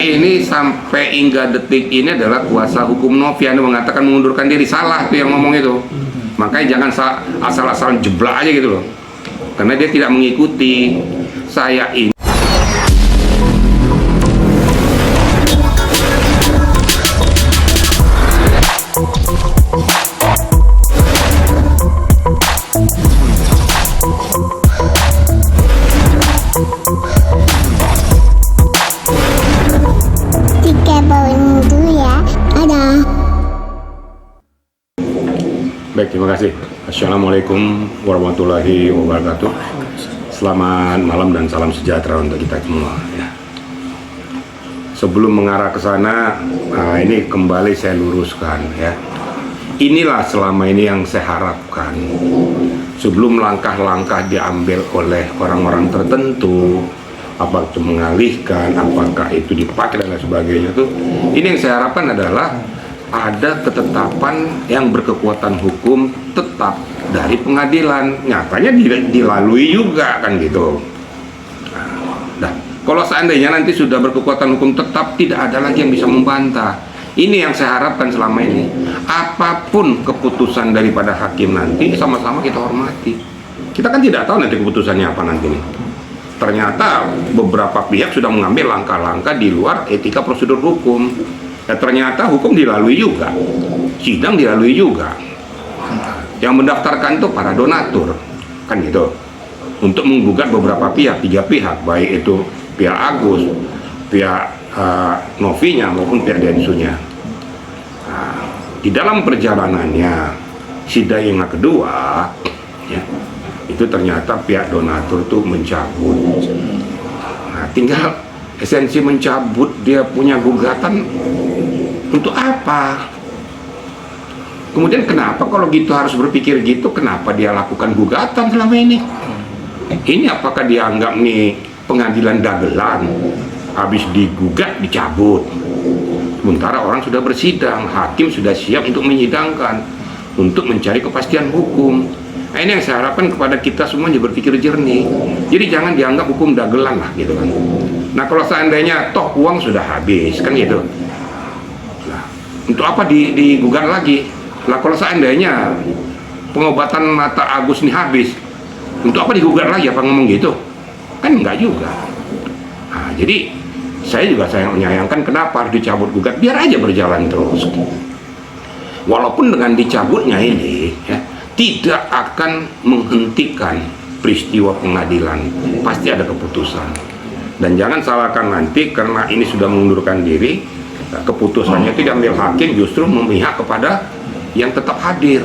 ini sampai hingga detik ini adalah kuasa hukum Novi yang mengatakan mengundurkan diri. Salah tuh yang ngomong itu. Makanya jangan asal-asalan jeblak aja gitu loh. Karena dia tidak mengikuti. Saya ini baik, terima kasih. Assalamualaikum warahmatullahi wabarakatuh. Selamat malam dan salam sejahtera untuk kita semua ya. Sebelum mengarah ke sana, ini kembali saya luruskan ya. Inilah selama ini yang saya harapkan. Sebelum langkah-langkah diambil oleh orang-orang tertentu, apakah itu mengalihkan, apakah itu dipakai dan lain sebagainya tuh, ini yang saya harapkan adalah ada ketetapan yang berkekuatan hukum tetap dari pengadilan. Nyatanya dilalui juga kan gitu. Nah, kalau seandainya nanti sudah berkekuatan hukum tetap, tidak ada lagi yang bisa membantah. Ini yang saya harapkan selama ini. Apapun keputusan daripada hakim nanti, sama-sama kita hormati. Kita kan tidak tahu nanti keputusannya apa nanti nih. Ternyata beberapa pihak sudah mengambil langkah-langkah di luar etika prosedur hukum. Ya, ternyata hukum dilalui juga, sidang dilalui juga. Yang mendaftarkan itu para donatur, kan gitu. Untuk menggugat beberapa pihak, 3 pihak, baik itu pihak Agus, pihak Novinya maupun pihak Densunya. Nah, di dalam perjalanannya sidang yang kedua, ya, itu ternyata pihak donatur tuh mencabut. Nah, tinggal esensi mencabut dia punya gugatan untuk apa? Kemudian kenapa kalau gitu harus berpikir gitu? Kenapa dia lakukan gugatan selama ini? Ini apakah dianggap nih pengadilan dagelan? Habis digugat dicabut. Sementara orang sudah bersidang, hakim sudah siap untuk menyidangkan, untuk mencari kepastian hukum. Nah, ini yang saya harapkan kepada kita semuanya berpikir jernih. Jadi jangan dianggap hukum dagelan lah gitu kan. Nah, kalau seandainya toh uang sudah habis kan gitu. Nah, untuk apa digugat lagi? Lah kalau seandainya pengobatan mata Agus ini habis, untuk apa digugat lagi? Apa ngomong gitu? Kan enggak juga. Nah, jadi saya juga sangat menyayangkan kenapa harus dicabut gugat, biar aja berjalan terus. Walaupun dengan dicabutnya ini ya, tidak akan menghentikan peristiwa pengadilan, pasti ada keputusan. Dan jangan salahkan nanti karena ini sudah mengundurkan diri, keputusannya itu diambil hakim justru memihak kepada yang tetap hadir.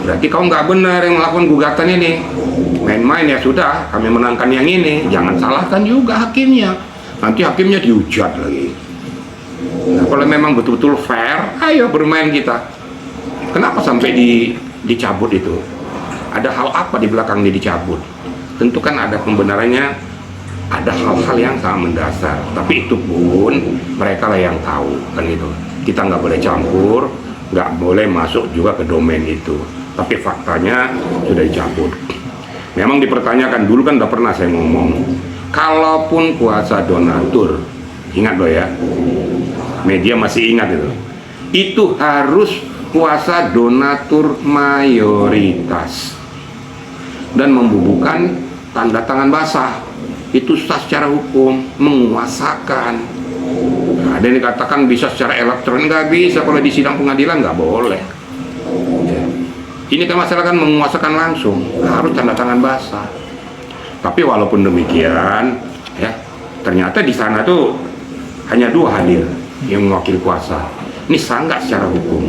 Berarti kau nggak benar yang melakukan gugatan ini, main-main ya sudah, kami menangkan yang ini. Jangan salahkan juga hakimnya, nanti hakimnya dihujat lagi. Nah, kalau memang betul-betul fair, ayo bermain kita. Kenapa sampai dicabut itu? Ada hal apa di belakang dia dicabut? Tentu kan ada pembenarannya, ada hal-hal yang sangat mendasar. Tapi itu pun mereka lah yang tahu kan gitu. Kita nggak boleh campur, nggak boleh masuk juga ke domain itu. Tapi faktanya sudah dicabut. Memang dipertanyakan, dulu kan udah pernah saya ngomong, kalaupun kuasa donatur, ingat loh ya, media masih ingat itu harus kuasa donatur mayoritas dan membubuhkan tanda tangan basah. Itu sah secara hukum, menguasakan. Nah, ada yang dikatakan bisa secara elektronik, nggak bisa. Kalau di sidang pengadilan nggak boleh. Ini kan masalah kan menguasakan langsung, harus tanda tangan basah. Tapi walaupun demikian, ya ternyata di sana tuh hanya 2 hadir yang mewakili kuasa. Ini sah nggak secara hukum?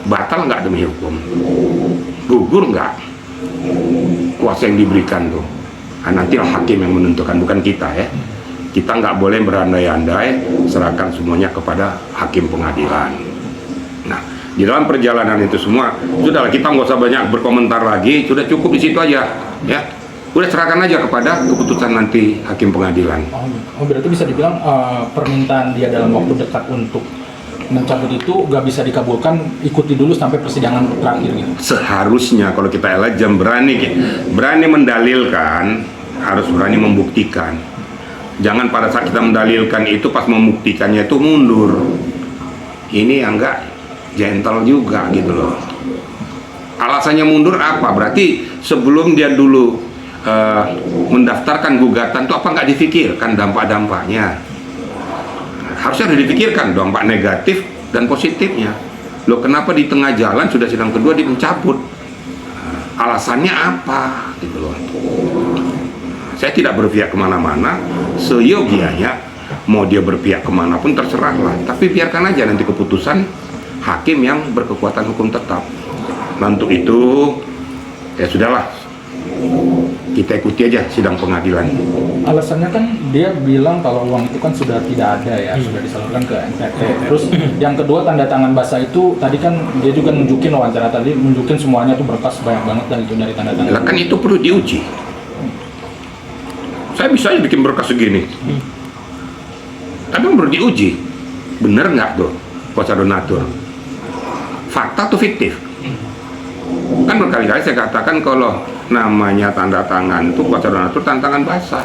Batal nggak demi hukum? Gugur nggak kuasa yang diberikan tuh? Nah, nantilah hakim yang menentukan, bukan kita ya. Kita nggak boleh berandai-andai, serahkan semuanya kepada hakim pengadilan. Nah, di dalam perjalanan itu semua, sudahlah kita nggak usah banyak berkomentar lagi, sudah cukup di situ aja, ya. Udah serahkan aja kepada keputusan nanti hakim pengadilan. Oh, berarti bisa dibilang permintaan dia dalam waktu dekat untuk mencabut itu nggak bisa dikabulkan, ikuti dulu sampai persidangan terakhir gitu. Seharusnya kalau kita elajam berani mendalilkan, harus berani membuktikan. Jangan pada saat kita mendalilkan itu pas membuktikannya itu mundur. Ini yang enggak gentle juga gitu loh. Alasannya mundur apa? Berarti sebelum dia dulu mendaftarkan gugatan itu apa nggak dipikirkan dampak-dampaknya? Harusnya harus dipikirkan dampak negatif dan positifnya. Loh, kenapa di tengah jalan sudah sidang kedua dicabut? Alasannya apa? Gitu loh. Saya tidak berpihak kemana-mana, seyogianya mau dia berpihak kemana pun terserahlah. Tapi biarkan aja nanti keputusan hakim yang berkekuatan hukum tetap. Nah, untuk itu ya sudahlah, kita ikuti aja sidang pengadilan. Alasannya kan dia bilang kalau uang itu kan sudah tidak ada ya, sudah disalurkan ke NTT. Terus yang kedua, tanda tangan basah itu tadi kan dia juga nunjukin, wawancara tadi nunjukin semuanya tuh berkas banyak banget dan itu dari tanda tangan. Lah kan itu perlu diuji. Saya bisa aja bikin berkas segini, tapi perlu diuji. Bener nggak tuh kuasa donatur? Fakta atau fiktif? Kan berkali-kali saya katakan kalau namanya tanda tangan itu kuasa donatur tantangan basah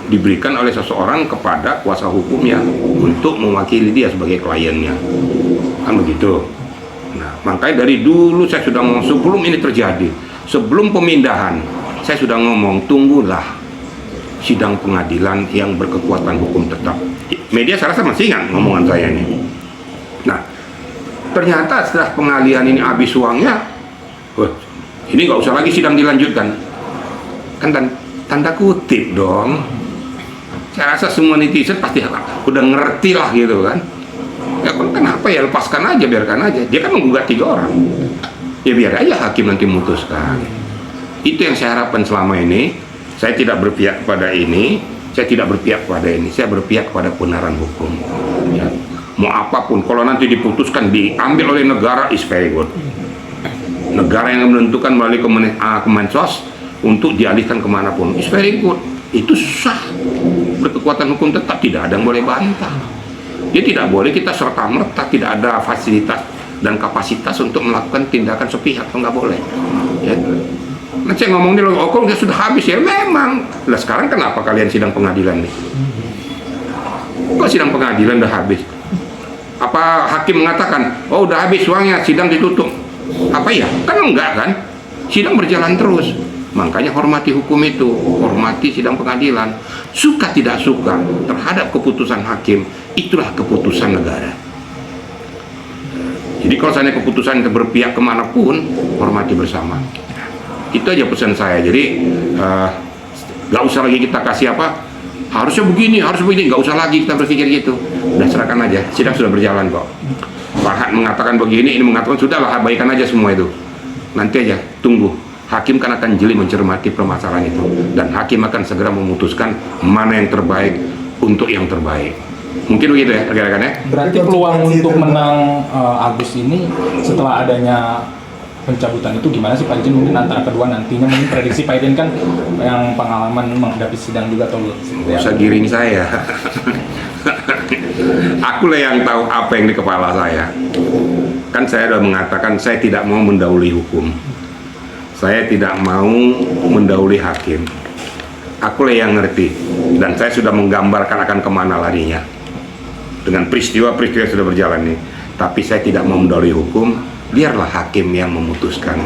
diberikan oleh seseorang kepada kuasa hukumnya untuk mewakili dia sebagai kliennya, kan begitu. Nah, makanya dari dulu saya sudah ngomong sebelum ini terjadi, sebelum pemindahan, saya sudah ngomong tunggulah sidang pengadilan yang berkekuatan hukum tetap. Media saya rasa masih ingat ngomongan saya ini. Nah, ternyata setelah pengalihan ini habis uangnya, ini nggak usah lagi sidang dilanjutkan. Kan tanda kutip dong. Saya rasa semua netizen pasti udah ngerti lah gitu kan. Ya kenapa ya, lepaskan aja, biarkan aja. Dia kan menggugat 3 orang. Ya biar aja hakim nanti memutuskan. Itu yang saya harapkan selama ini. Saya tidak berpihak pada ini, saya tidak berpihak pada ini. Saya berpihak pada kebenaran hukum. Ya. Mau apapun, kalau nanti diputuskan diambil oleh negara, is very good. Negara yang menentukan melalui Kemensos untuk dialihkan kemanapun, is very good. Itu sah, berkekuatan hukum tetap, tidak ada yang boleh bantah. Dia tidak boleh kita serta-merta, tidak ada fasilitas dan kapasitas untuk melakukan tindakan sepihak, nggak boleh. Ya. Nah, saya ngomong di loh, kok sudah habis ya, memang. Lah sekarang kenapa kalian sidang pengadilan nih? Kok sidang pengadilan udah habis? Apa hakim mengatakan, oh udah habis uangnya, sidang ditutup? Apa ya? Kan enggak kan? Sidang berjalan terus. Makanya hormati hukum itu, hormati sidang pengadilan. Suka tidak suka terhadap keputusan hakim, itulah keputusan negara. Jadi kalau seandainya keputusan itu berpihak kemanapun, hormati bersama. Itu aja pesan saya. Jadi nggak usah lagi kita kasih apa, harusnya begini, harus begini, nggak usah lagi kita berpikir gitu. Udah serahkan aja, sidang sudah berjalan kok. Farhad mengatakan begini, ini mengatakan, sudahlah, abaikan aja semua itu. Nanti aja, tunggu. Hakim kan akan jeli mencermati permasalahan itu. Dan hakim akan segera memutuskan mana yang terbaik untuk yang terbaik. Mungkin begitu ya, rekan-rekan ya. Berarti peluang untuk menang Agus ini setelah adanya pencabutan itu gimana sih Pak Idin? Mungkin antara kedua nantinya, mungkin prediksi Pak Idin kan yang pengalaman menghadapi sidang juga atau Gak usah giring saya. Akulah yang tahu apa yang di kepala saya. Kan saya sudah mengatakan saya tidak mau mendahului hukum. Saya tidak mau mendahului hakim. Akulah yang ngerti. Dan saya sudah menggambarkan akan kemana larinya. Dengan peristiwa-peristiwa yang sudah berjalan nih. Tapi saya tidak mau mendahului hukum. Biarlah hakim yang memutuskan.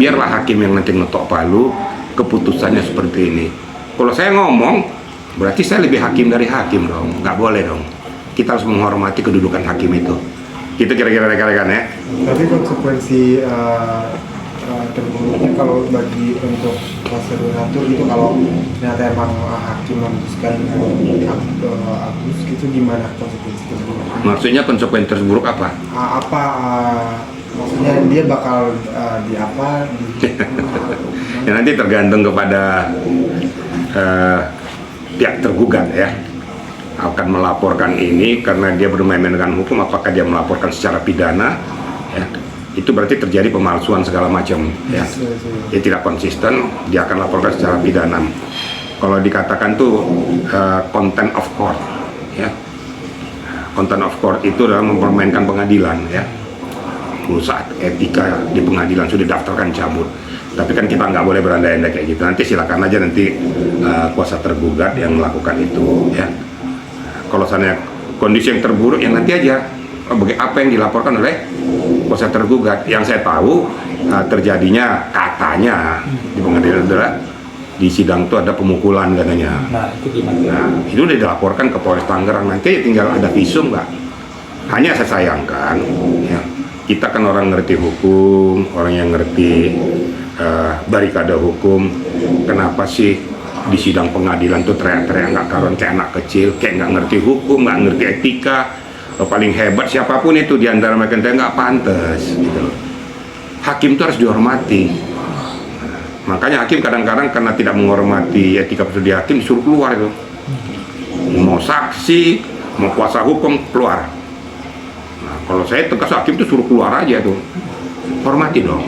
Biarlah hakim yang nanti ngetok palu. Keputusannya seperti ini. Kalau saya ngomong, berarti saya lebih hakim dari hakim dong. Nggak boleh dong. Kita harus menghormati kedudukan hakim itu. Itu kira-kira rekan-rekan ya. Tapi konsekuensi terburuknya kalau bagi untuk kuasa donatur itu, kalau ternyata emang hakim memutuskan Agus, itu gimana konsekuensi terburuknya? Maksudnya konsekuensi terburuk apa? Maksudnya dia bakal Ya nanti tergantung kepada pihak tergugat ya, akan melaporkan ini karena dia bermain-main dengan hukum, apakah dia melaporkan secara pidana ya, itu berarti terjadi pemalsuan segala macam ya. Dia tidak konsisten, dia akan laporkan secara pidana. Kalau dikatakan tuh contempt of court ya, contempt of court itu adalah mempermainkan pengadilan ya, merusak etika di pengadilan, sudah didaftarkan cabut. Tapi kan kita nggak boleh berandai-andai kayak gitu. Nanti silakan aja nanti kuasa tergugat yang melakukan itu ya. Kalau misalnya kondisi yang terburuk yang nanti aja apa yang dilaporkan oleh kuasa tergugat. Yang saya tahu terjadinya katanya di pengadilan adalah di sidang itu ada pemukulan katanya. Nah, itu gimana? Nah, itu udah dilaporkan ke Polres Tangerang, nanti tinggal ada visum nggak? Hanya saya sayangkan, ya, kita kan orang ngerti hukum, orang yang ngerti barikade hukum, kenapa sih di sidang pengadilan tuh teriak-teriak nggak karuan kayak anak kecil, kayak nggak ngerti hukum, nggak ngerti etika, paling hebat siapapun itu di antara mereka nggak pantas, gitu. Hakim itu harus dihormati. Makanya hakim kadang-kadang karena tidak menghormati etika prosedur hakim disuruh keluar itu. Mau saksi, mau kuasa hukum keluar. Nah, kalau saya tegas hakim itu suruh keluar aja tuh. Hormati dong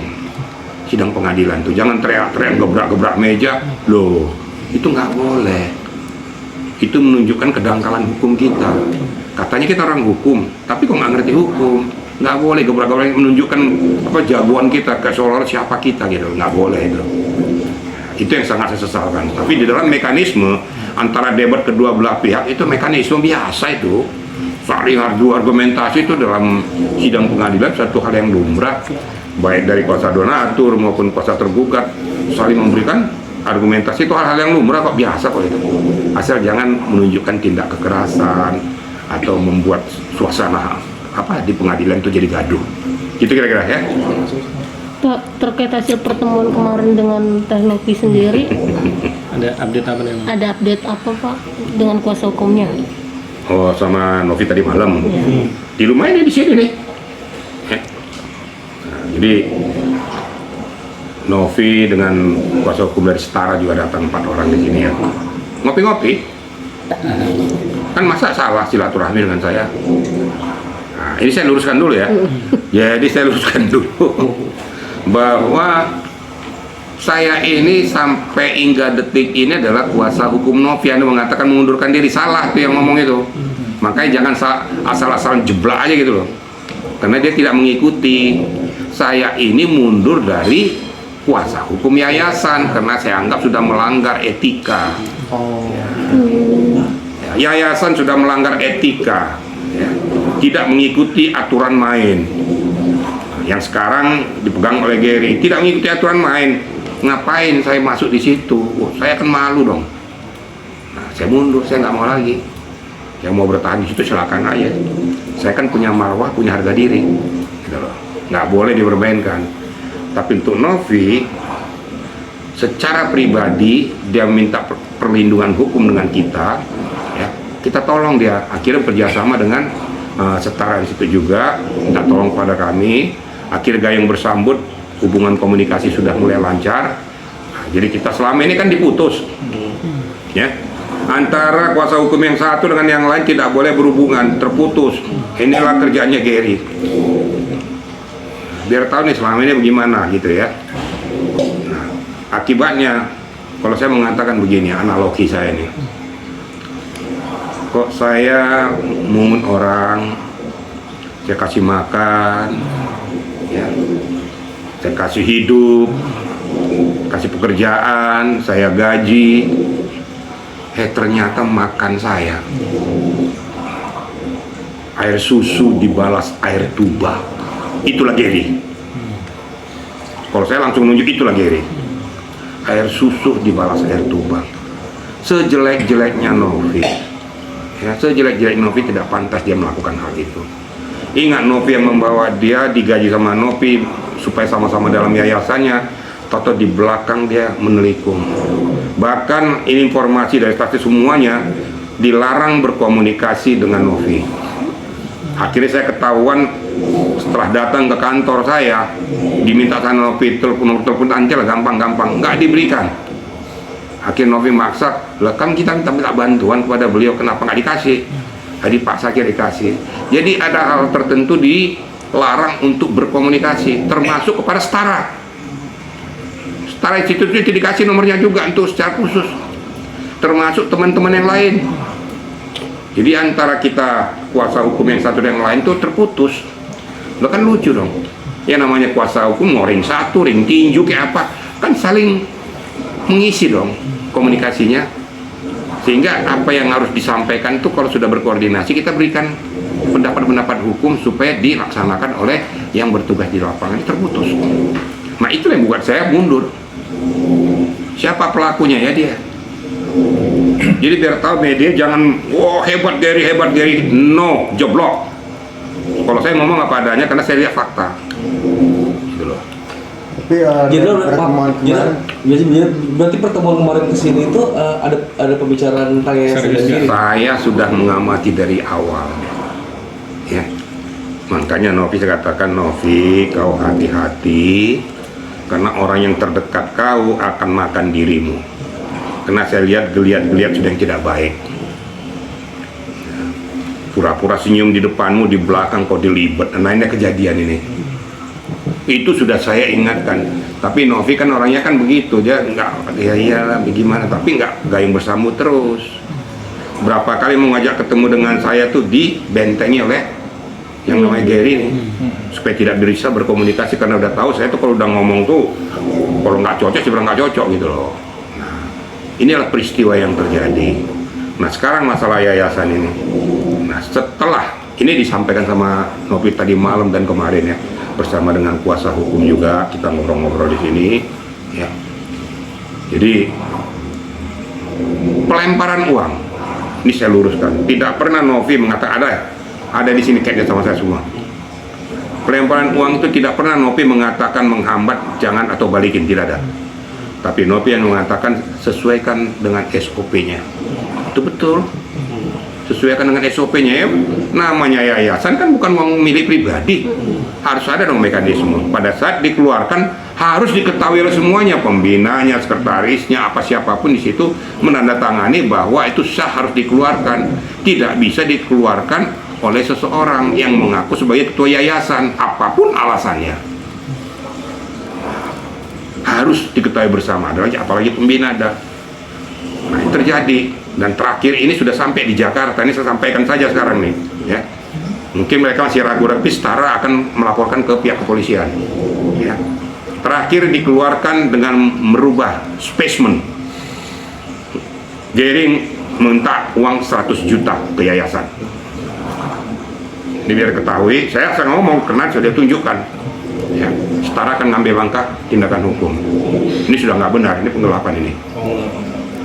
sidang pengadilan tuh. Jangan teriak-teriak gebrak-gebrak meja. Loh, itu nggak boleh. Itu menunjukkan kedangkalan hukum kita. Katanya kita orang hukum, tapi kok nggak ngerti hukum. Nggak boleh gebrak-gebrak menunjukkan apa jagoan kita ke seolah-olah siapa kita gitu, nggak boleh itu yang sangat saya sesalkan. Tapi di dalam mekanisme antara debat kedua belah pihak itu mekanisme biasa itu, saling adu argumentasi itu dalam sidang pengadilan satu hal yang lumrah, baik dari kuasa donatur maupun kuasa tergugat saling memberikan argumentasi itu hal-hal yang lumrah kok, biasa kok itu, asal jangan menunjukkan tindak kekerasan atau membuat suasana apa di pengadilan itu jadi gaduh. Gitu kira-kira ya. Pak, terkait hasil pertemuan kemarin dengan Teh Novi sendiri, Ada update apa nih? ada update apa Pak dengan kuasa hukumnya? Oh, sama Novi tadi malam. Ya. Di rumah ini di sini nih. Nah, jadi Novi dengan kuasa hukum dari Setara juga datang 4 orang di sini ya. Ngopi-ngopi. Kan masa salah silaturahmi dengan saya? Nah, ini saya luruskan dulu ya. Jadi saya luruskan dulu bahwa saya ini sampai hingga detik ini adalah kuasa hukum Novi. Anda mengatakan mengundurkan diri, salah tuh yang ngomong itu. Makanya jangan asal-asalan jeblak aja gitu loh. Karena dia tidak mengikuti. Saya ini mundur dari kuasa hukum yayasan karena saya anggap sudah melanggar etika. Ya, yayasan sudah melanggar etika. Ya, tidak mengikuti aturan main. Yang sekarang dipegang oleh Gary, tidak mengikuti aturan main. Ngapain saya masuk di situ? Saya akan malu dong. Nah, saya mundur, saya nggak mau lagi. Yang mau bertahan di situ silakan aja. Saya kan punya marwah, punya harga diri, gitu loh. Nggak boleh dipermainkan. Tapi untuk Novi, secara pribadi dia minta perlindungan hukum dengan kita, ya, kita tolong dia. Akhirnya kerjasama dengan Setara di situ juga, minta tolong pada kami. Akhirnya gayung bersambut, hubungan komunikasi sudah mulai lancar. Nah, jadi kita selama ini kan diputus, ya, antara kuasa hukum yang satu dengan yang lain tidak boleh berhubungan, terputus. Inilah kerjaannya Gary. Biar tahu nih selama ini bagaimana gitu ya. Nah, akibatnya, kalau saya mengatakan begini, analogi saya nih. Kok saya mungut orang, saya kasih makan, ya, saya kasih hidup, kasih pekerjaan, saya gaji, ternyata makan saya air susu dibalas air tuba, itulah Gary. Kalau saya langsung nunjuk itulah Gary, air susu dibalas air tuba. Sejelek-jeleknya Novi, ya, sejelek-jelek Novi tidak pantas dia melakukan hal itu. Ingat, Novi yang membawa dia, digaji sama Novi supaya sama-sama dalam yayasannya, atau di belakang dia menelikung. Bahkan ini informasi dari status semuanya dilarang berkomunikasi dengan Novi. Akhirnya saya ketahuan setelah datang ke kantor saya, diminta sama Novi telepon Ancel, gampang-gampang, nggak diberikan. Akhirnya Novi maksa, lah kan kita minta bantuan kepada beliau, kenapa nggak dikasih? Jadi paksa kira dikasih. Jadi ada hal tertentu dilarang untuk berkomunikasi, termasuk kepada Setara. Setara Institute itu dikasih nomornya juga untuk secara khusus, termasuk teman-teman yang lain. Jadi antara kita kuasa hukum yang satu dan yang lain itu terputus. Lo kan lucu dong. Ya namanya kuasa hukum mau ring satu, ring tinju kayak apa. kan saling mengisi dong komunikasinya, sehingga apa yang harus disampaikan itu kalau sudah berkoordinasi kita berikan pendapat-pendapat hukum supaya dilaksanakan oleh yang bertugas di lapangan, terputus. Nah itu yang buat saya mundur. Siapa pelakunya ya dia. Jadi biar tahu media jangan hebat Gary, no, jeblok. Kalau saya ngomong apa adanya karena saya lihat fakta. Gitu loh. Tapi Jenderal, pertemuan kemarin berarti pertemuan kemarin kesini itu ada pembicaraan tentang yayasan Serius, sendiri. Saya sudah mengamati dari awal. Ya. Makanya Novi saya katakan, Novi kau hati-hati karena orang yang terdekat kau akan makan dirimu. Karena saya lihat geliat-geliat sudah yang tidak baik. Pura-pura senyum di depanmu, di belakang kau dilibet. Nah ini kejadian ini. Itu sudah saya ingatkan. Tapi Novi kan orangnya kan begitu, dia enggak ya iyalah bagaimana, tapi enggak gayung bersambut terus. Berapa kali mau ngajak ketemu dengan saya tuh dibentengi oleh yang namanya Gary nih, supaya tidak bisa berkomunikasi karena udah tahu saya tuh kalau udah ngomong tuh kalau nggak cocok sebenarnya nggak cocok gitu loh. Nah, inilah peristiwa yang terjadi. Nah sekarang masalah yayasan ini. Nah setelah ini disampaikan sama Novi tadi malam dan kemarin ya, bersama dengan kuasa hukum juga kita ngobrol-ngobrol di sini ya. Jadi pelemparan uang ini saya luruskan, tidak pernah Novi mengatakan ada di sini kayaknya sama saya semua. Pelemparan uang itu tidak pernah Novi mengatakan menghambat, jangan atau balikin, tidak ada. Tapi Novi yang mengatakan sesuaikan dengan SOP-nya. Itu betul. Sesuaikan dengan SOP-nya ya. Namanya yayasan kan bukan uang milik pribadi. Harus ada dong mekanisme. Pada saat dikeluarkan harus diketahui oleh semuanya, pembinanya, sekretarisnya, apa siapapun di situ menandatangani bahwa itu sah, harus dikeluarkan. Tidak bisa dikeluarkan oleh seseorang yang mengaku sebagai ketua yayasan, apapun alasannya. Harus diketahui bersama, apalagi pembina ada. Nah, ini terjadi. Dan terakhir ini sudah sampai di Jakarta, ini saya sampaikan saja sekarang nih ya. Mungkin mereka masih ragu-ragu, Setara akan melaporkan ke pihak kepolisian ya. Terakhir dikeluarkan dengan merubah spesimen. Gary minta uang 100 juta ke yayasan. Ini biar ketahui, saya ngomong karena sudah tunjukkan ya, Setara akan ngambil langkah tindakan hukum. Ini sudah nggak benar, ini penggelapan ini.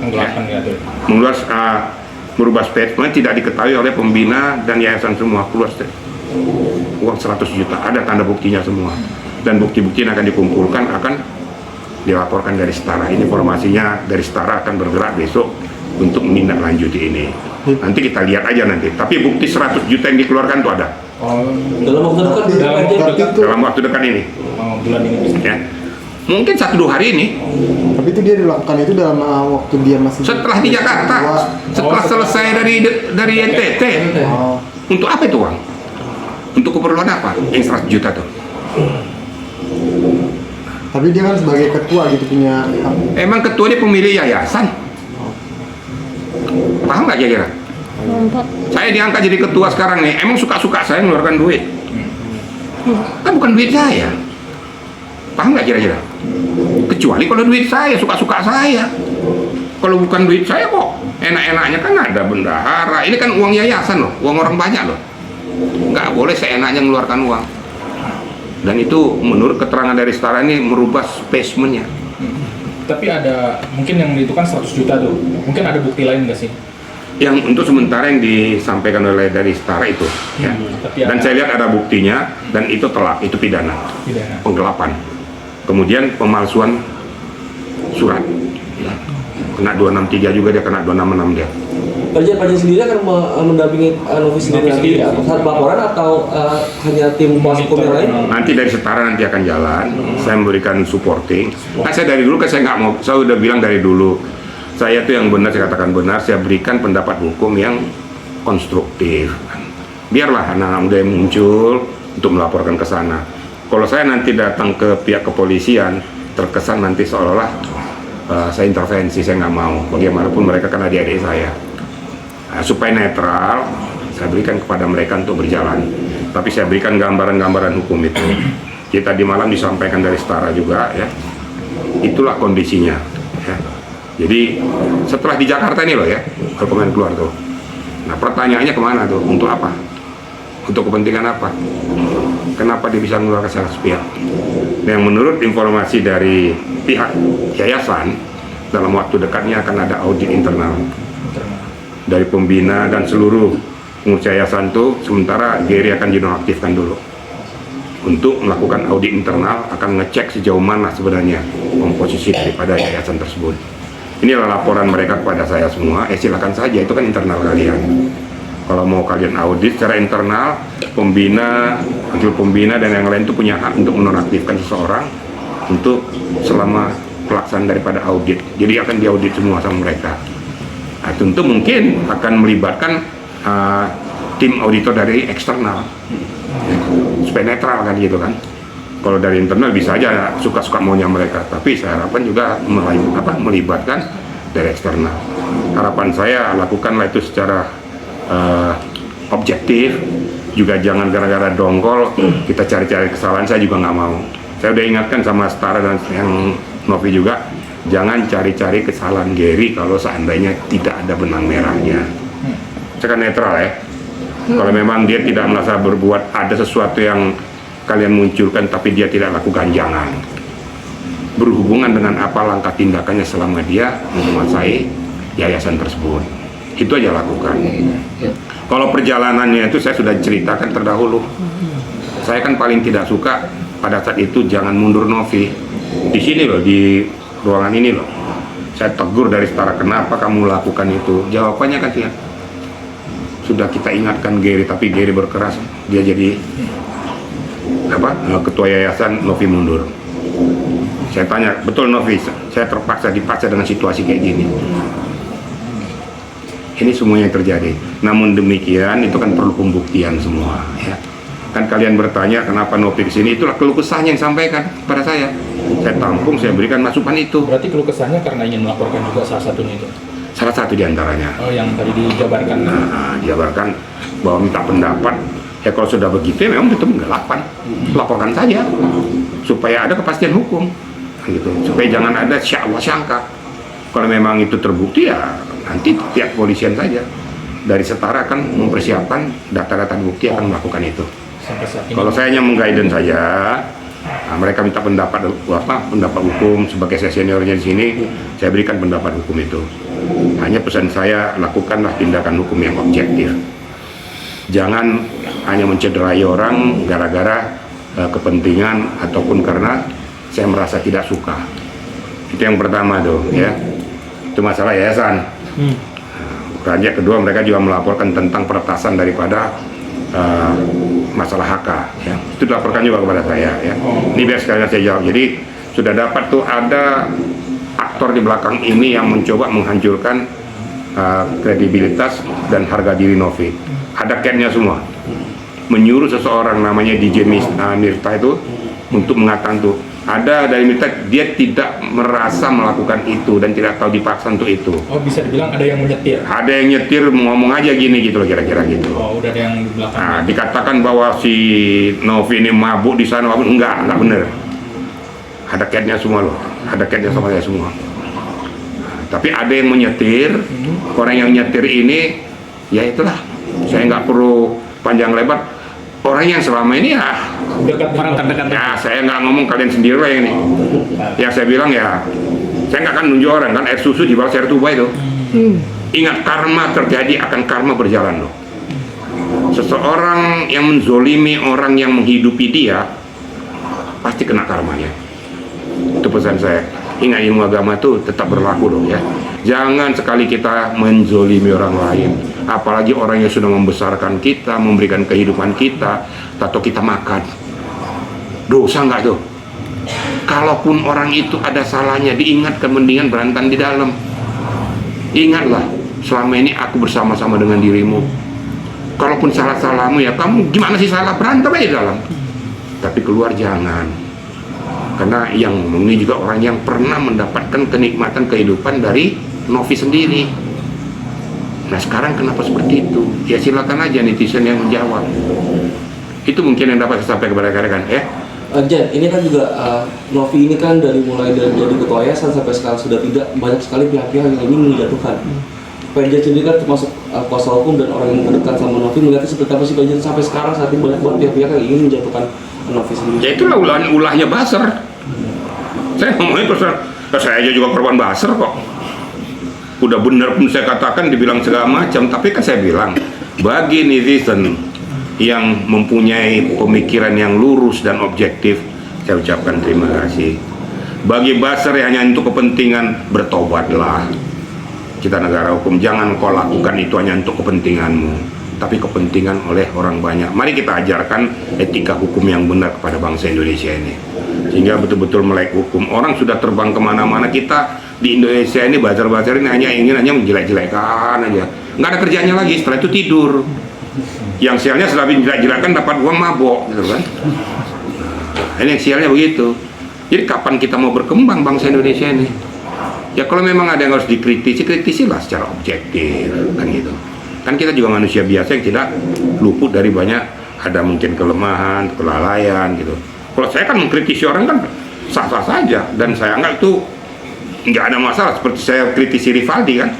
Penggelapan ya tuh. Merubah statement tidak diketahui oleh pembina dan yayasan semua, keluar uang 100 juta, ada tanda buktinya semua, dan bukti-bukti yang akan dikumpulkan akan dilaporkan dari Setara. Ini informasinya dari Setara akan bergerak besok untuk menindaklanjuti ini. Nanti kita lihat aja nanti, tapi bukti 100 juta yang dikeluarkan itu ada. Dalam waktu dekat Dalam waktu dekat ini Bulan ini ya. Mungkin 1-2 hari ini. tapi itu dia dilakukan itu dalam waktu dia masih Setelah di Jakarta, setelah selesai dari NTT. Oh. Untuk apa itu uang? Untuk keperluan apa? Yang 100 juta tuh. Tapi dia kan sebagai ketua gitu punya Emang ketua dia pemilik yayasan? Paham nggak kira-kira? Nampak. Saya diangkat jadi ketua sekarang nih, emang suka-suka saya mengeluarkan duit? Kan bukan duit saya. Paham nggak kira-kira? Kecuali kalau duit saya, suka-suka saya. Kalau bukan duit saya kok enak-enaknya kan ada bendahara. Ini kan uang yayasan loh, uang orang banyak loh. Nggak boleh seenaknya mengeluarkan uang. Dan itu menurut keterangan dari Setara ini merubah spesimennya. Tapi ada, mungkin yang itu kan 100 juta tuh. Mungkin ada bukti lain nggak sih? Yang untuk sementara yang disampaikan oleh dari Setara itu ya. Tapi Dan ada- saya lihat ada buktinya dan itu telak, itu pidana, Pidana. penggelapan. Kemudian pemalsuan surat ya. Kena 263 juga dia, kena 266 dia. Pajak sendiri akan mendampingi Novi sendiri nanti saat laporan atau hanya tim kuasa hukum yang lain? Nanti dari Setara nanti akan jalan, saya memberikan supporting. Kan saya dari dulu kan saya nggak mau, saya udah bilang dari dulu, saya tuh yang benar, saya katakan benar, saya berikan pendapat hukum yang konstruktif. Biarlah anak-anak muda yang muncul untuk melaporkan ke sana. Kalau saya nanti datang ke pihak kepolisian, terkesan nanti seolah-olah saya intervensi, saya nggak mau. Bagaimanapun mereka kan adik-adik saya. Nah, supaya netral, saya berikan kepada mereka untuk berjalan. Tapi saya berikan gambaran-gambaran hukum itu. Kita di malam disampaikan dari Setara juga ya. itulah kondisinya. Ya. Jadi setelah di Jakarta ini loh ya, dokumen keluar tuh. Nah pertanyaannya kemana tuh? Untuk apa? Untuk kepentingan apa? Kenapa dia bisa mengeluarkan salah sepihak? Yang menurut informasi dari pihak yayasan, dalam waktu dekatnya akan ada audit internal dari pembina dan seluruh pengurus yayasan tuh. Sementara Gary akan dinonaktifkan dulu untuk melakukan audit internal, akan ngecek sejauh mana sebenarnya komposisi daripada yayasan tersebut. Inilah laporan mereka kepada saya semua. Silakan saja, itu kan internal kalian. Kalau mau kalian audit secara internal, pembina, wakil pembina dan yang lain itu punya hak untuk menonaktifkan seseorang untuk selama pelaksanaan daripada audit. Jadi akan diaudit semua sama mereka. Nah, tentu mungkin akan melibatkan tim auditor dari eksternal supaya netral kan gitu kan. Kalau dari internal bisa aja suka-suka maunya mereka, tapi saya harapkan juga melibatkan dari eksternal. Harapan saya lakukanlah itu secara objektif, juga jangan gara-gara dongkol kita cari-cari kesalahan. Saya juga nggak mau. Saya udah ingatkan sama Setara dan yang Novi juga, jangan cari-cari kesalahan Gary kalau seandainya tidak ada benang merahnya. Saya kan netral ya. Kalau memang dia tidak merasa berbuat ada sesuatu yang kalian munculkan tapi dia tidak lakukan, jangan. Berhubungan dengan apa langkah tindakannya selama dia menguasai yayasan tersebut. Itu aja lakukan. Kalau perjalanannya itu saya sudah ceritakan terdahulu. Saya kan paling tidak suka pada saat itu jangan mundur Novi. Di sini loh, di ruangan ini loh. Saya tegur dari Setara, kenapa kamu lakukan itu? Jawabannya kan ya, sudah kita ingatkan Gary, tapi Gary berkeras, dia jadi ketua yayasan, Novi mundur. Saya tanya, betul Novi, saya dipaksa dengan situasi kayak gini. Ini semuanya yang terjadi. Namun demikian itu kan perlu pembuktian semua ya. Kan kalian bertanya kenapa Novi kesini, itulah keluh kesahnya yang sampaikan kepada saya. Saya tampung, saya berikan masukan itu. Berarti keluh kesahnya karena ingin melaporkan juga salah satunya itu? Salah satu diantaranya. Oh, yang tadi dijabarkan. Nah, dijabarkan bahwa minta pendapat. Ya kalau sudah begitu ya memang itu penggelapan. Laporkan saja supaya ada kepastian hukum, gitu. Supaya jangan ada sangka. Kalau memang itu terbukti ya nanti pihak polisian saja dari Setara kan mempersiapkan data-data bukti akan melakukan itu. Kalau saya hanya mengguidance saja, nah, mereka minta pendapat hukum sebagai saya seniornya di sini, saya berikan pendapat hukum itu. Hanya pesan saya, lakukanlah tindakan hukum yang objektif. Jangan hanya mencederai orang gara-gara kepentingan ataupun karena saya merasa tidak suka. Itu yang pertama tuh ya. Itu masalah yayasan. Yang kedua, mereka juga melaporkan tentang peretasan daripada masalah HK ya. Itu dilaporkan juga kepada saya ya. Ini biar sekalian saya jawab. Jadi sudah dapat tuh ada aktor di belakang ini yang mencoba menghancurkan kredibilitas dan harga diri Novi. Ada catnya semua. Menyuruh seseorang namanya DJ Mirta itu untuk mengatakan tuh, ada dari Mirta, dia tidak merasa melakukan itu dan tidak tahu dipaksa untuk itu. Oh, bisa dibilang ada yang menyetir? Ada yang nyetir, ngomong aja gini gitu loh kira-kira gitu. Oh, udah ada yang di belakang. Nah, dikatakan bahwa si Novi ini mabuk di sana, enggak bener. Ada catnya semua loh, ada catnya sama saya semua. Nah, tapi ada yang menyetir, orang yang nyetir ini, ya itulah, saya nggak perlu panjang lebar. Orang yang selama ini ya dekat orang terdekat. Ya saya nggak ngomong, kalian sendiri lah ini. Yang saya bilang ya, saya nggak akan nunjuk orang kan, air susu di bawah air tuba itu. Ingat, karma terjadi akan karma berjalan loh. Seseorang yang menzolimi orang yang menghidupi dia pasti kena karmanya. Itu pesan saya. Ingat, ilmu agama itu tetap berlaku loh ya. Jangan sekali kita menzolimi orang lain, apalagi orang yang sudah membesarkan kita, memberikan kehidupan kita, atau kita makan. Dosa nggak tuh? Kalaupun orang itu ada salahnya, diingatkan, mendingan berantem di dalam. Ingatlah, selama ini aku bersama-sama dengan dirimu. Kalaupun salah-salahmu ya kamu gimana sih salah, berantem aja di dalam. Tapi keluar jangan. Karena yang ngomong ini juga orang yang pernah mendapatkan kenikmatan kehidupan dari Novi sendiri. Nah sekarang kenapa seperti itu? Ya silakan aja netizen yang menjawab. Itu mungkin yang dapat saya sampaikan kepada rekan-rekan. Jen, ini kan juga Novi ini kan dari mulai dari jadi ketua yayasan sampai sekarang sudah tidak banyak sekali pihak-pihak yang ingin menjatuhkan. Pak Jen sendiri kan termasuk kuasa hukum dan orang yang terdekat sama Novi, melihatnya seperti apa sih Pak Jen sampai sekarang saat ini banyak banget pihak-pihak yang ingin menjatuhkan Novi sendiri. Ya itulah ulahnya buzzer. Saya ngomongin terus, saya aja juga korban buzzer kok. Udah bener pun saya katakan dibilang segala macam, tapi kan saya bilang bagi netizen yang mempunyai pemikiran yang lurus dan objektif, saya ucapkan terima kasih. Bagi buzzer yang hanya untuk kepentingan, bertobatlah. Kita negara hukum, jangan kau lakukan itu hanya untuk kepentinganmu, tapi kepentingan oleh orang banyak. Mari kita ajarkan etika hukum yang benar kepada bangsa Indonesia ini, sehingga betul-betul melek hukum. Orang sudah terbang kemana-mana, kita di Indonesia ini buzzer-buzzer ini hanya menjelek-jelekkan aja, nggak ada kerjanya lagi. Setelah itu tidur. Yang sialnya setelah menjelek-jelekkan dapat uang mabok, gitu kan? Nah, ini sialnya begitu. Jadi kapan kita mau berkembang bangsa Indonesia ini? Ya kalau memang ada yang harus dikritisi, kritisilah secara objektif, kan gitu. Kan kita juga manusia biasa yang tidak luput dari banyak, ada mungkin kelemahan, kelalaian gitu. Kalau saya kan mengkritisi orang kan sah-sah saja, dan saya anggap itu nggak ada masalah. Seperti saya kritisi Rivaldi kan.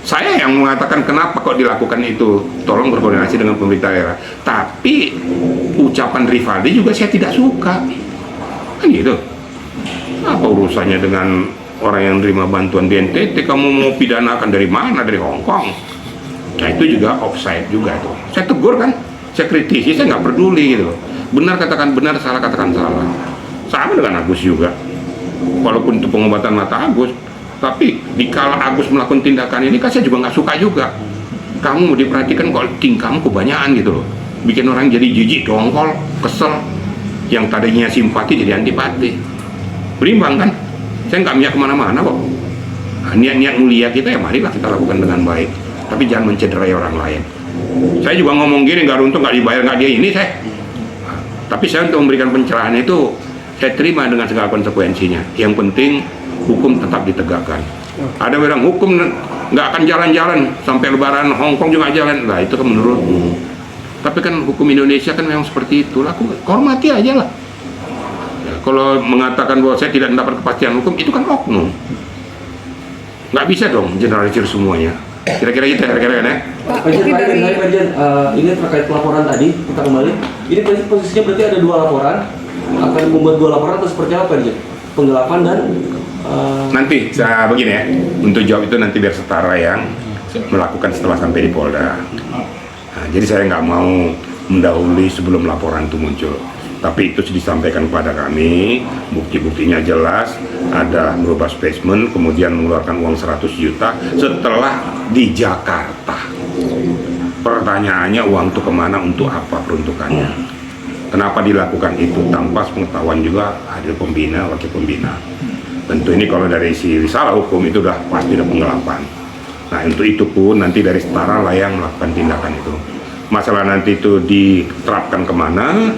Saya yang mengatakan kenapa kok dilakukan itu, tolong berkoordinasi dengan pemerintah daerah. Tapi ucapan Rivaldi juga saya tidak suka, kan gitu. Apa urusannya dengan orang yang terima bantuan di NTT? Kamu mau pidanakan dari mana? Dari Hong Kong? Nah itu juga offside juga tuh. Saya tegur kan, saya kritisi, saya nggak peduli gitu. Benar katakan benar, salah katakan salah. Sama dengan Agus juga. Walaupun itu pengobatan mata Agus, tapi dikala Agus melakukan tindakan ini kan saya juga nggak suka juga. Kamu mau diperhatikan kok tingkahmu kebanyakan gitu loh, bikin orang jadi jijik, dongkol, kesel, yang tadinya simpati jadi antipati. Berimbang kan, saya nggak minyak kemana-mana kok. Nah, niat-niat mulia kita ya marilah kita lakukan dengan baik, tapi jangan mencederai orang lain. Saya juga ngomong gini, nggak untung, nggak dibayar, nggak dia ini saya. Nah, tapi saya untuk memberikan pencerahan itu saya terima dengan segala konsekuensinya. Yang penting hukum tetap ditegakkan. Ada bilang hukum nggak akan jalan-jalan sampai lebaran Hong Kong juga jalan, lah itu kan menurutmu. Tapi kan hukum Indonesia kan memang seperti itu. Aku hormati aja lah. Ya, kalau mengatakan bahwa saya tidak mendapat kepastian hukum, itu kan oknum. Nggak bisa dong generalisir semuanya. Kira-kira gitu ya, kira-kira ya. Pak Jen, ini terkait pelaporan tadi, kita kembali. Ini posisinya berarti ada 2 laporan. Akan membuat 2 laporan atau seperti apa Jen? Penggelapan dan nanti saya begini ya, untuk jawab itu nanti biar setara yang melakukan setelah sampai di Polda. Nah, jadi saya nggak mau mendahului sebelum laporan itu muncul, tapi itu disampaikan kepada kami, bukti-buktinya jelas, ada merubah spesimen, kemudian mengeluarkan uang 100 juta setelah di Jakarta. Pertanyaannya uang itu kemana, untuk apa peruntukannya, kenapa dilakukan itu tanpa pengetahuan juga hadir pembina, wakil pembina. Tentu ini kalau dari si risalah hukum itu udah pasti ada penggelapan. Nah untuk itu pun nanti dari setara lah yang melakukan tindakan itu. Masalah nanti itu diterapkan kemana,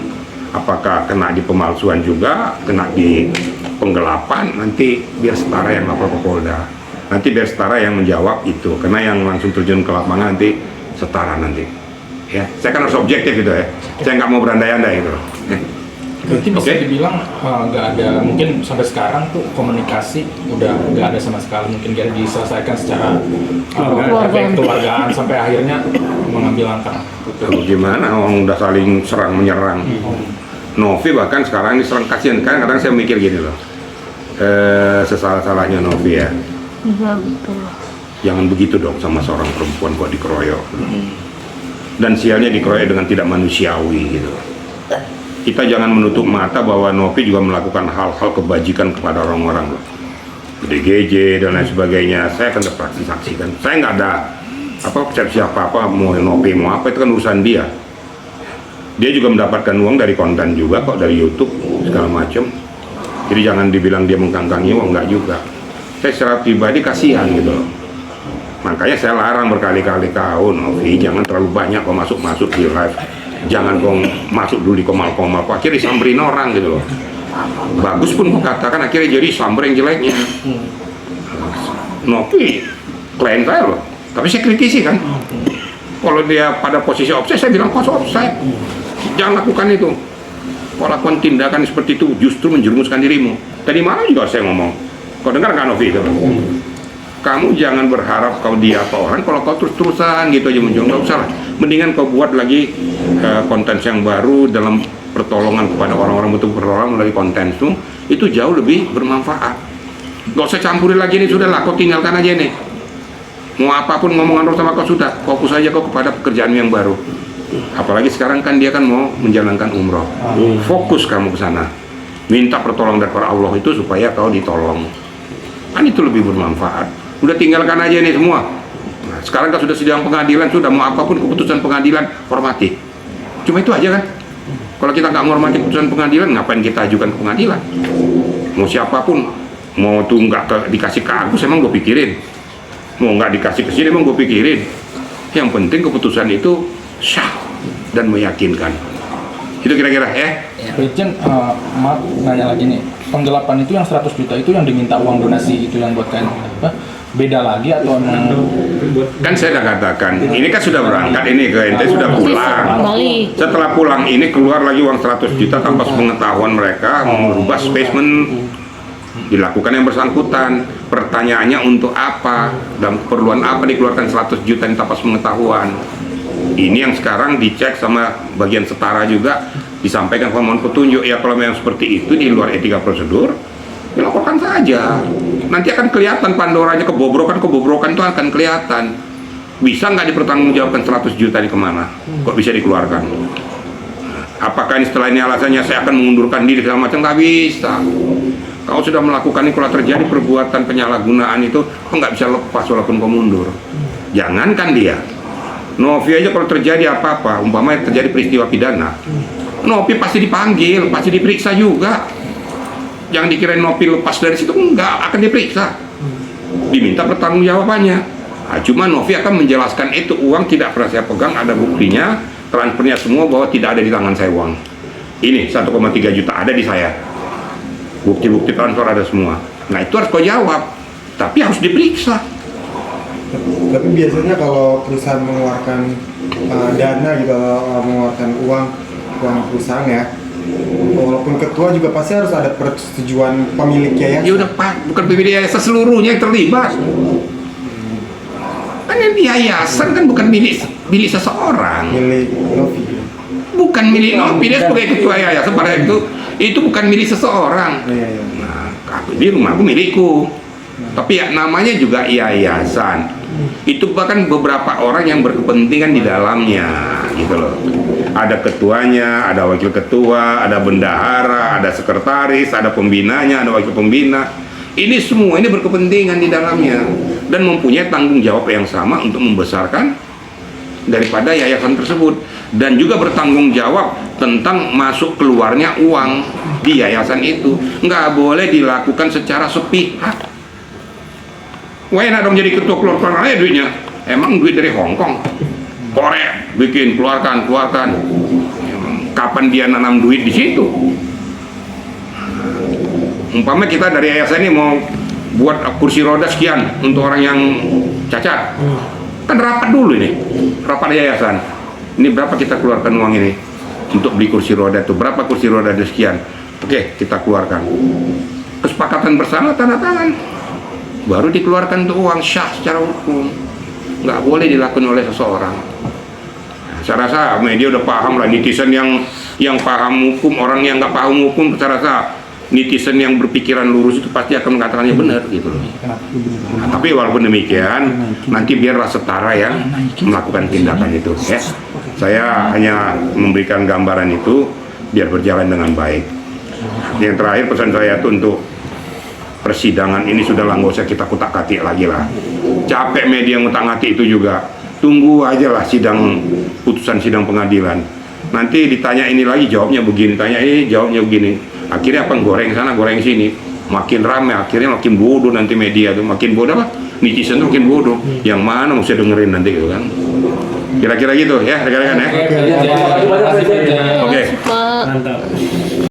apakah kena di pemalsuan juga, kena di penggelapan, nanti biar setara yang lapor ke Polda. Nanti biar setara yang menjawab itu, karena yang langsung terjun ke lapangan nanti setara nanti. Ya, saya kan harus objektif gitu ya. Saya nggak mau berandai-andai gitu. Berarti bisa dibilang nggak ada, mungkin sampai sekarang tuh komunikasi udah nggak ada sama sekali, mungkin biar diselesaikan secara keluargaan sampai akhirnya mengambil langkah. Gimana? Orang udah saling serang menyerang. Novi bahkan sekarang diserang, kasihan. Kadang saya mikir gini loh, sesalah-salahnya Novi ya. Iya betul. Jangan begitu dong sama seorang perempuan kok dikeroyok. Dan sialnya dikeroyok dengan tidak manusiawi gitu. Kita jangan menutup mata bahwa Novi juga melakukan hal-hal kebajikan kepada orang-orang loh. DGJ dan lain sebagainya. Saya akan saksikan. Saya nggak ada persepsi apa-apa, mau Novi mau apa, itu kan urusan dia. Dia juga mendapatkan uang dari konten juga kok, dari YouTube segala macam. Jadi jangan dibilang dia mengkangkangi uang, nggak juga. Saya secara pribadi kasihan gitu loh. Makanya saya larang berkali-kali kau Novi, jangan terlalu banyak kau masuk di live. Jangan kau masuk dulu di komal-komal, akhirnya disamperin orang gitu loh. Bagus pun kau katakan, akhirnya jadi samperin jeleknya. Novi klien saya loh, tapi saya kritisi kan. Kalau dia pada posisi offside, saya bilang kau offside, jangan lakukan itu. Kau lakukan tindakan seperti itu justru menjerumuskan dirimu. Tadi malam juga saya ngomong. Kau dengar nggak Novi itu? Kamu jangan berharap kau diapa orang kalau kau terus-terusan gitu aja muncul. Nggak usah lah. Mendingan kau buat lagi konten yang baru dalam pertolongan kepada orang-orang, betul pertolongan melalui konten itu jauh lebih bermanfaat. Gak usah campuri lagi nih, sudahlah kau tinggalkan aja nih. Mau apapun ngomongan roh sama kau sudah, fokus aja kau kepada pekerjaan yang baru. Apalagi sekarang kan dia kan mau menjalankan umroh. Fokus kamu ke sana. Minta pertolongan dari Allah itu supaya kau ditolong. Kan itu lebih bermanfaat. Udah tinggalkan aja nih semua. Nah, sekarang kan sudah sidang pengadilan, sudah mau apapun keputusan pengadilan, hormati. Cuma itu aja kan. Kalau kita nggak menghormati keputusan pengadilan, ngapain kita ajukan ke pengadilan? Mau siapapun, mau tuh nggak dikasih ke Agus, emang gue pikirin. Mau nggak dikasih ke sini, emang gue pikirin. Yang penting keputusan itu syah dan meyakinkan. Itu kira-kira ya. Brigjen, maaf nanya lagi nih, penggelapan itu yang 100 juta itu yang diminta uang donasi itu yang buat kalian apa? Beda lagi atau Kan saya udah katakan, ini kan sudah berangkat ini ke ente sudah pulang. Kembali. Setelah pulang ini keluar lagi uang 100 juta tanpa pengetahuan mereka merubah spesimen, dilakukan yang bersangkutan. Pertanyaannya untuk apa dan keperluan apa dikeluarkan 100 juta tanpa pengetahuan. Ini yang sekarang dicek sama bagian setara juga, disampaikan permohonan petunjuk. Ya kalau memang seperti itu di luar etika prosedur, dilaporkan saja. Nanti akan kelihatan Pandoranya, kebobrokan itu akan kelihatan. Bisa nggak dipertanggungjawabkan 100 juta ini kemana? Kok bisa dikeluarkan? Apakah ini setelah ini alasannya saya akan mengundurkan diri segala macam? Nggak bisa. Kau sudah melakukan ini, kalau terjadi perbuatan penyalahgunaan itu, kau nggak bisa lepas walaupun kau mundur. Jangankan dia. Novi aja kalau terjadi apa-apa, umpamanya terjadi peristiwa pidana, Novi pasti dipanggil, pasti diperiksa juga. Jangan dikirain Novi lepas dari situ, enggak, akan diperiksa, diminta pertanggungjawabannya. Nah, cuma Novi akan menjelaskan itu uang tidak pernah saya pegang, ada buktinya, transfernya semua bahwa tidak ada di tangan saya uang. Ini 1,3 juta ada di saya, bukti-bukti transfer ada semua. Nah itu harus kau jawab, tapi harus diperiksa. Tapi biasanya kalau perusahaan mengeluarkan dana gitu, mengeluarkan uang perusahaan ya, walaupun ketua juga pasti harus ada persetujuan pemilik yayasan. Ya udah Pak, bukan pemilik yayasan, seluruhnya yang terlibat. Kan yang di yayasan kan bukan milik seseorang. Milik Novi. Bukan milik Novi, dia sebagai ketua yayasan pada itu bukan milik seseorang. Iya. Nah, di rumahku milikku. Tapi ya namanya juga yayasan. Itu bahkan beberapa orang yang berkepentingan di dalamnya, gitu loh. Ada ketuanya, ada wakil ketua, ada bendahara, ada sekretaris, ada pembinanya, ada wakil pembina. Ini semua ini berkepentingan di dalamnya dan mempunyai tanggung jawab yang sama untuk membesarkan daripada yayasan tersebut, dan juga bertanggung jawab tentang masuk keluarnya uang di yayasan itu. Nggak boleh dilakukan secara sepihak. Wah enak dong jadi ketua, keluarkan aja duitnya. Emang duit dari Hongkong, Korea, bikin keluarkan. Kapan dia nanam duit di situ? Umpamanya kita dari yayasan ini mau buat kursi roda sekian untuk orang yang cacat, kan rapat dulu ini, rapat yayasan. Ini berapa kita keluarkan uang ini untuk beli kursi roda itu? Berapa kursi roda itu sekian? Oke, kita keluarkan. Kesepakatan bersama, tanda tangan, baru dikeluarkan tuh uang syah secara hukum. Nggak boleh dilakukan oleh seseorang. Saya rasa media udah paham lah, netizen yang paham hukum, orang yang nggak paham hukum, saya rasa netizen yang berpikiran lurus itu pasti akan mengatakannya benar gitu loh. Nah, tapi walaupun demikian, nanti biarlah setara yang melakukan tindakan itu. Ya, saya hanya memberikan gambaran itu biar berjalan dengan baik. Yang terakhir pesan saya itu untuk persidangan ini sudahlah, nggak usah kita kutak-katik lagi lah. Capek media ngutak-ngatik itu juga. Tunggu aja lah putusan sidang pengadilan. Nanti ditanya ini lagi jawabnya begini, tanya ini jawabnya begini. Akhirnya apa, goreng sana goreng sini, makin ramai, akhirnya makin bodoh nanti media tuh, makin bodoh apa? Netizen tuh makin bodoh. Yang mana mesti dengerin nanti gitu kan? Kira-kira gitu ya rekan-rekan ya. Terima kasih banyak, Presiden. Oke. Pak. Mantap.